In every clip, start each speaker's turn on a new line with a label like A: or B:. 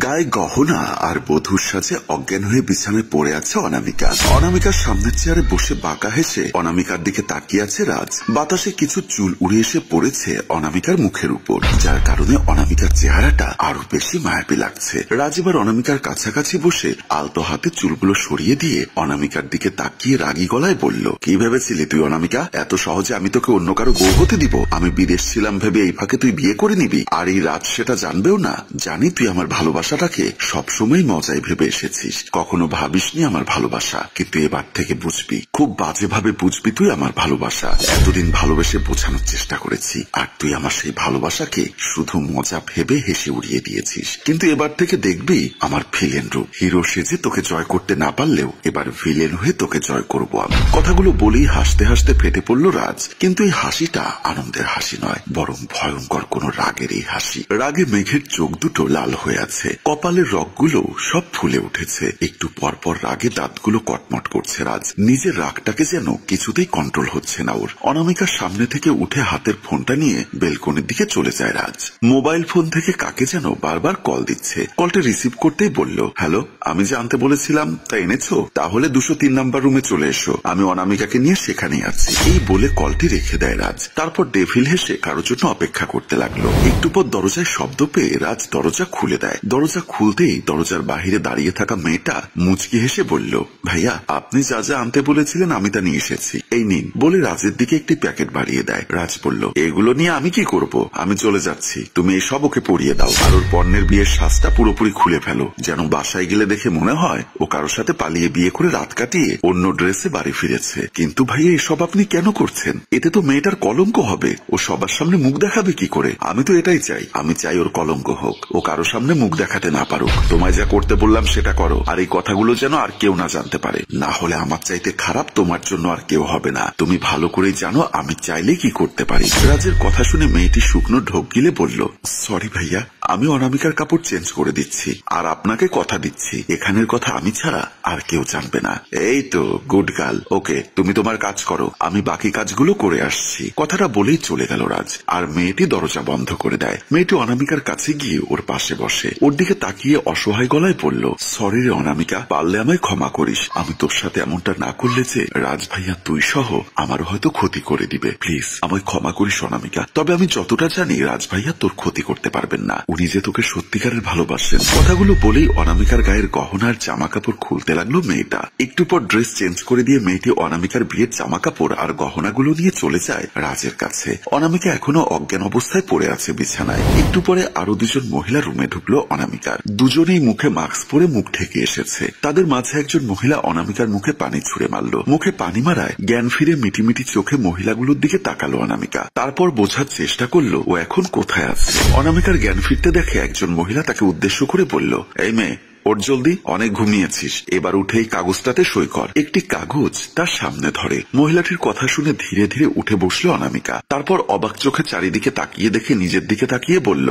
A: গায়ে গহনা আর বধূর সাজে অজ্ঞান হয়ে বিছানায় পড়ে আছে অনামিকা। অনামিকার সামনের চেয়ারে বসে বাঁকা হেসে অনামিকার দিকে তাকিয়ে আছে রাজ। বাতাসে কিছু চুল উড়ে এসে পড়েছে অনামিকার মুখের উপর, যার কারণে অনামিকার চেহারাটা আরো বেশি মায়াবী লাগছে। রাজ এবার অনামিকার কাছাকাছি বসে আলতো হাতে চুলগুলো সরিয়ে দিয়ে অনামিকার দিকে তাকিয়ে রাগী গলায় বলল, কি ভেবেছিলি তুই অনামিকা? এত সহজে আমি তোকে অন্য কারো বউ হতে দিব? আমি বিদেশ ছিলাম ভেবে এই ফাঁকে তুই বিয়ে করে নিবি? আর এই রাজ সেটা জানবেও না। জানি তুই আমার ভালোবাসাটাকে সবসময় মজায় ভেবে এসেছিস, কখনো ভাবিসনি আমার ভালোবাসা, কিন্তু এবার থেকে বুঝবি, খুব বাজেভাবে বুঝবি তুই আমার ভালোবাসা। এতদিন ভালোবেসে বোঝানোর চেষ্টা করেছি, আর তুই আমার সেই ভালোবাসাকে শুধু মজা ভেবে হেসে উড়িয়ে দিয়েছিস। কিন্তু এবার থেকে দেখবি আমার ভিলেন রূপ। হিরো সেজে তোকে জয় করতে না পারলেও এবার ভিলেন হয়ে তোকে জয় করবো আমি। কথাগুলো বলেই হাসতে হাসতে ফেটে পড়ল রাজ, কিন্তু এই হাসিটা আনন্দের হাসি নয়, বরং ভয়ঙ্কর কোন রাগের এই হাসি। রাগে মেঘের চোখ দুটো লাল হয়ে আছে, কপালের রগগুলো সব ফুলে উঠেছে। একটু পরপর রাগে দাঁতগুলো কটমট করছে রাজ। নিজের রাগটাকে যেন কিছুতেই কন্ট্রোল হচ্ছে না ওর। অনামিকার সামনে থেকে উঠে হাতের ফোনটা নিয়ে বেলকনির দিকে চলে যায় রাজ। মোবাইল ফোন থেকে কাকে যেন বারবার কল দিচ্ছে। কলটা রিসিভ করতেই বলল, হ্যালো, আমি যে আনতে বলেছিলাম তা এনেছো? তাহলে 203 নাম্বার রুমে চলে এসো, আমি অনামিকাকে নিয়ে সেখানেই আছি। এই বলে কলটি রেখে দেয় রাজ। তারপর ডেভিল হেসে কারোর জন্য অপেক্ষা করতে লাগলো। একটু পর দরজায় শব্দ পেয়ে রাজ দরজা খুলে দেয়। দরজা খুলতেই দরজার বাহিরে দাঁড়িয়ে থাকা মেয়েটা মুচকি হেসে বলল, ভাইয়া, আপনি যা যা আনতে বলেছিলেন আমি তা নিয়ে এসেছি, এই নিন। বলে রাজের দিকে একটি প্যাকেট বাড়িয়ে দেয়। রাজ বলল, এগুলো নিয়ে আমি কি করব? আমি চলে যাচ্ছি, তুমি এসব ওকে পরিয়ে দাও। আর ওর পণ্যের বিয়ের সাজটা পুরোপুরি খুলে ফেলো, যেন বাসায় গেলে দেখে মনে হয় ও কারোর সাথে পালিয়ে বিয়ে করে রাত কাটিয়ে অন্য ড্রেসে বাড়ি ফিরেছে। কিন্তু ভাইয়া, এসব আপনি কেন করছেন? এতে তো মেয়েটার কলঙ্ক হবে, ও সবার সামনে মুখ দেখাবে কি করে? আমি তো এটাই চাই, আমি চাই ওর কলঙ্ক হোক, ও কারো সামনে মুখ দেখাতে না পারুক। তোমায় যা করতে বললাম সেটা করো, আর এই কথাগুলো যেন আর কেউ না জানতে পারে, না হলে আমার চাইতে খারাপ তোমার জন্য আর কেউ হবে না। তুমি ভালো করেই জানো আমি চাইলে কি করতে পারি। রাজের কথা শুনে মেয়েটি শুকনো ঢোক গিলে বলল, সরি ভাইয়া, আমি অনামিকার কাপড় চেঞ্জ করে দিচ্ছি, আর আপনাকে কথা দিচ্ছি এখানের কথা আমি ছাড়া আর কেউ জানবে না। এই তো গুড গার্ল, ওকে, তুমি তোমার কাজ করো, আমি বাকি কাজগুলো করে আসছি। কথাটা বলেই চলে গেল রাজ, আর মেয়েটি দরজা বন্ধ করে দেয়। মেয়েটি অনামিকার কাছে গিয়ে ওর পাশে বসে, ওর দিকে তাকিয়ে অসহায় গলায় বলল, সরি রে অনামিকা, পারলে আমায় ক্ষমা করিস। আমি তোর সাথে এমনটা না করলে যে রাজ ভাইয়া তুই সহ আমারও হয়তো ক্ষতি করে দিবে। প্লিজ আমায় ক্ষমা করিস অনামিকা। তবে আমি যতটা জানি রাজ ভাইয়া তোর ক্ষতি করতে পারবেন না, উনি যে তোকে সত্যিকারের ভালোবাসেন। কথাগুলো বলেই অনামিকার গায়ের গহনার জামা কাপড় খুলতে লাগলো মেয়েটা। একটু পর ড্রেস চেঞ্জ করে দিয়ে মেয়েটি অনামিকার বিয়ের জামা কাপড় আর গহনাগুলো নিয়ে চলে যায় রাজের কাছে। অনামিকা এখনো অজ্ঞান অবস্থায় পড়ে আছে বিছানায়। একটু পরে আরো দুজন মহিলা রুমে ঢুকলো অনামিকার। দুজনেই মুখে মাস্ক পরে মুখ ঢেকে এসেছে। তাদের মাঝে একজন মহিলা অনামিকার মুখে পানি ছুঁড়ে মারল। মুখে পানি মারায় জ্ঞান ফিরে মিটিমিটি চোখে মহিলাগুলোর দিকে তাকালো অনামিকা। তারপর বোঝার চেষ্টা করলো ও এখন কোথায় আছে। অনামিকার জ্ঞান ফিরতে দেখে একজন মহিলা তাকে উদ্দেশ্য করে বলল, এই মেয়ে, ওর জলদি, অনেক ঘুমিয়েছিস, এবার উঠেই কাগজটাতে সই কর। একটি কাগজ তার সামনে ধরে। মহিলাটির কথা শুনে ধীরে ধীরে উঠে বসলো অনামিকা। তারপর অবাক চোখে চারিদিকে তাকিয়ে দেখে নিজের দিকে তাকিয়ে বলল,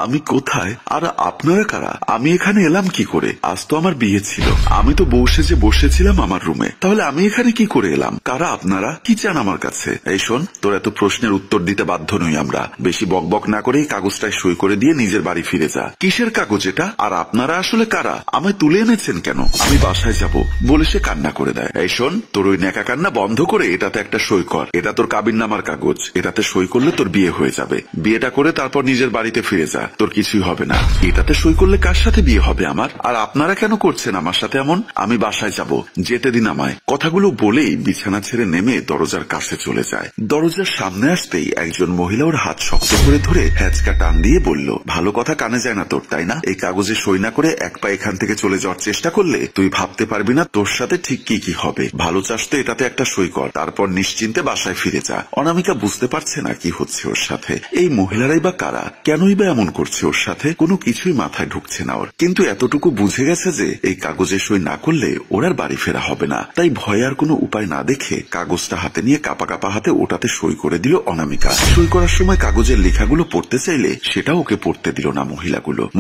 A: আমি কোথায়? আর আপনারা কারা? আমি এখানে এলাম কি করে? আজ তো আমার বিয়ে ছিল, আমি তো বউ সেজে বসেছিলাম আমার রুমে, তাহলে আমি এখানে কি করে এলাম? কারা আপনারা? কি চান আমার কাছে? এই শোন, তোর এত প্রশ্নের উত্তর দিতে বাধ্য নই আমরা। বেশি বকবক না করে এই কাগজটায় সই করে দিয়ে নিজের বাড়ি ফিরে যা। কিসের কাগজ এটা? আর আপনারা আসলে কারা? আমায় তুলে এনেছেন কেন? আমি বাসায় যাব বলে সে কান্না করে দেয়। এই শোন, তোর ওই নেকা কান্না বন্ধ করে এটাতে একটা সই কর। এটা তোর কাবিননামার কাগজ, এটাতে সই করলে তোর বিয়ে হয়ে যাবে। বিয়েটা করে তারপর নিজের বাড়িতে ফিরে যা, তোর কিছুই হবে না। এটাতে সই করলে কার সাথে বিয়ে হবে আমার? আর আপনারা কেন করছেন আমার সাথে এমন? আমি বাসায় যাব, যেতে দিন আমায়। কথাগুলো বলেই বিছানা ছেড়ে নেমে দরজার কাছে চলে যায়। দরজার সামনে আসতেই একজন মহিলা ওর হাত শক্ত করে ধরে হ্যাচকা টান দিয়ে বলল, ভালো কথা কানে যায় না তোর, তাই না? এই কাগজে সই না করে এক পা এখান থেকে চলে যাওয়ার চেষ্টা করলে তুই ভাবতে পারবি না তোর সাথে ঠিক কি কি হবে। ভালো চাস তো এটাতে একটা সই কর, তারপর নিশ্চিন্তে বাসায় ফিরে যা। অনামিকা বুঝতে পারছে না কি হচ্ছে ওর সাথে। এই মহিলারাই বা কারা? কেনই বা এমন করছে ওর সাথে? কোনো কিছুই মাথায় ঢুকছে না ওর। কিন্তু এতটুকু বুঝে গেছে যে এই কাগজে সই না করলে ওর আর বাড়ি ফেরা হবে না। তাই ভয় আর কোনো উপায় না দেখে কাগজটা হাতে নিয়ে কাপা কাপা হাতে ওটাতে সই করে দিল অনামিকা। সই করার সময় কাগজের লেখাগুলো পড়তে চাইলে সেটা ওকে পড়তে দিল না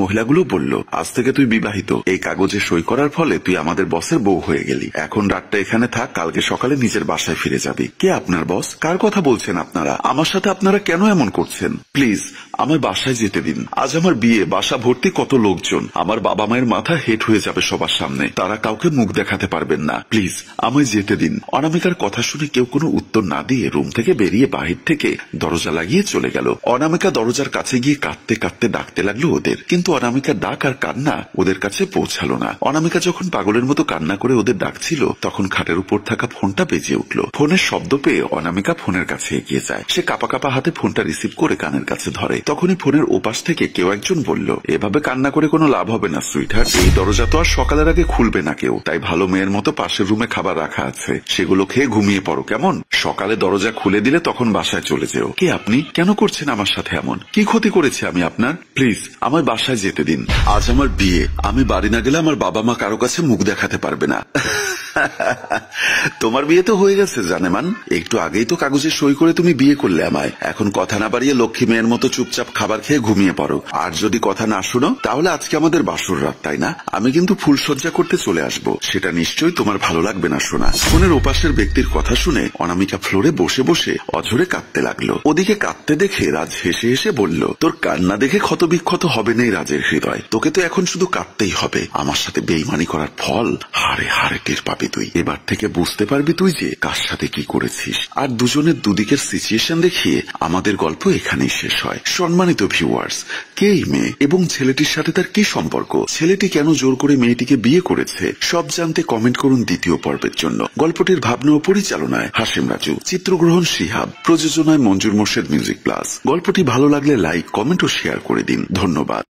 A: মহিলাগুলো বলল, আজ থেকে তুই বিবাহিত। এই কাগজে সই করার ফলে তুই আমাদের বসের বউ হয়ে গেলি। এখন রাতটা এখানে থাক, কালকে সকালে নিজের বাসায় ফিরে যাবি। কে আপনার বস? কার কথা বলছেন আপনারা? আমার সাথে আপনারা কেন এমন করছেন? প্লিজ আমায় বাসায় যেতে দিন। দিন। আজ আমার বিয়ে, বাসা ভর্তি কত লোকজন, আমার বাবা মায়ের মাথা হেট হয়ে যাবে সবার সামনে, তারা কাউকে মুখ দেখাতে পারবেন না, প্লিজ আমায় যেতে দিন। অনামিকার কথা শুনে কেউ কোনো উত্তর না দিয়ে রুম থেকে বেরিয়ে বাহির থেকে দরজা লাগিয়ে চলে গেল। অনামিকা দরজার কাছে গিয়ে কাঁদতে কাঁদতে ডাকতে লাগলো ওদের, কিন্তু অনামিকার ডাক আর কান্না ওদের কাছে পৌঁছালো না। অনামিকা যখন পাগলের মতো কান্না করে ওদের ডাকছিল তখন খাটের উপর থাকা ফোনটা বেজে উঠল। ফোনের শব্দ পেয়ে অনামিকা ফোনের কাছে এগিয়ে যায়। সে কাপা কাপা হাতে ফোনটা রিসিভ করে কানের কাছে ধরে। তখনই ফোনের ওপাশ থেকে কেউ একজন বলল, এভাবে কান্না করে কোনো লাভ হবে না সুইটহার্ট, এই দরজা তো আর সকালের আগে খুলবে না কেউ, তাই ভালো মেয়ের মতো পাশের রুমে খাবার রাখা আছে, সেগুলো খেয়ে ঘুমিয়ে পড়ো কেমন? সকালে দরজা খুলে দিলে তখন বাসায় চলে যেও। কে আপনি? কেন করছেন আমার সাথে এমন? কি ক্ষতি করেছে আমি আপনার? প্লিজ আমার বাসায় যেতে দিন। আজ আমার বিয়ে, আমি বাড়ি না গেলে আমার বাবা মা কারো কাছে মুখ দেখাতে পারবে না। তোমার বিয়ে তো হয়ে গেছে জানেমান, একটু আগেই তো কাগজে সই করে তুমি বিয়ে করলে আমায়। এখন কথা না বাড়িয়ে লক্ষ্মী মেয়ের মতো চুপচাপ খাবার খেয়ে ঘুমিয়ে পড়ো। আর যদি কথা না শুনো তাহলে আজকে আমাদের বাসর রাত, তাই না? আমি কিন্তু ফুলসজ্জা করতে চলে আসবো, সেটা নিশ্চয়ই তোমার ভালো লাগবে না শোনা। ফোনের ওপাশের ব্যক্তির কথা শুনে অনামিকা ফ্লোরে বসে বসে অঝরে কাঁদতে লাগলো। ওদিকে কাঁদতে দেখে রাজ হেসে হেসে বলল, তোর কান্না দেখে ক্ষতবিক্ষত হবে না রাজের হৃদয়, তোকে তো এখন শুধু কাঁদতেই হবে। আমার সাথে বেইমানি করার ফল হারে হারে টের পাবি তুই। এবার থেকে বুঝতে পারবি তুই যে কার সাথে কি করেছিস। আর দুজনের দুদিকের সিচুয়েশন দেখিয়ে আমাদের গল্প এখানেই শেষ হয়। সম্মানিত ভিউয়ার্স, কে এই মেয়ে এবং ছেলেটির সাথে তার কি সম্পর্ক, ছেলেটি কেন জোর করে মেয়েটিকে বিয়ে করেছে, সব জানতে কমেন্ট করুন দ্বিতীয় পর্বের জন্য। গল্পটির ভাবনা ও পরিচালনায় হাসিম রাজু, চিত্রগ্রহণ শিহাব, প্রযোজনায় মঞ্জুর মোর্শেদ মিউজিক প্লাস। গল্পটি ভালো লাগলে লাইক, কমেন্ট ও শেয়ার করে দিন। ধন্যবাদ।